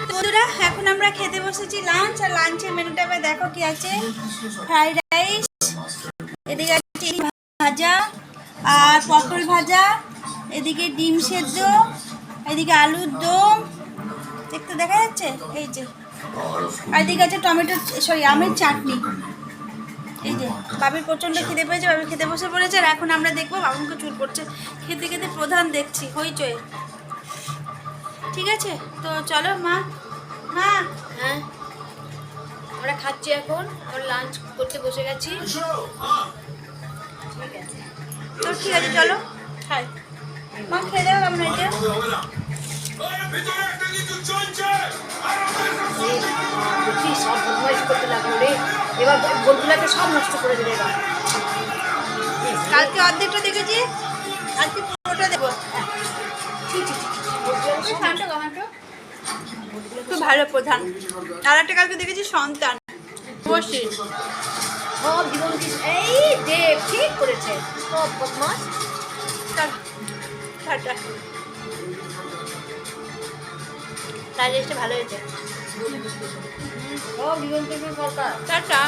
বন্ধুরা এখন আমরা খেতে বসেছি লাঞ্চ। আর লাঞ্চের মেনুটা এবার দেখো কি আছে। ফ্রাইড রাইস, এদিকে আছে চিংড়ি ভাজা আর পটল ভাজা, এদিকে ডিম সেদ্ধ, এদিকে আলুর দম, দেখতে দেখা যাচ্ছে এই যে, আর এদিকে আছে টমেটো আমের চাটনি। এই যে বাবির প্রচণ্ড খিদে পেয়েছে, বাবি খেতে বসে পড়েছে। আর এখন আমরা দেখবো বাবুকে চুল পড়ছে খেতে খেতে, প্রধান দেখছি হইচই। ঠিক আছে, তো চলো মা। মা হ্যাঁ, আমরা খাচ্ছি এখন, আমরা লাঞ্চ করতে বসে গেছি। ঠিক আছে, তো ঠিক আছে চলো খাই। মা খেয়ে দেবো কেমন হয়েছে? দেখি সব বদমাইশ করতে লাগলো রে, এবার বন্ধুলাকে সব নষ্ট করে দেবে এবার। কালকে অর্ধেকটা দেখেছি, আজকে পুরোটা দেবো। খুব ভালো প্রধান। আর একটা কালকে দেখেছি সন্তান বসে সব জীবন এই দেব ঠিক করেছে, সব বদমাস। টাটা। তাই জিনিসটা ভালো হয়েছে, সব জীবন সরকার। টাটা।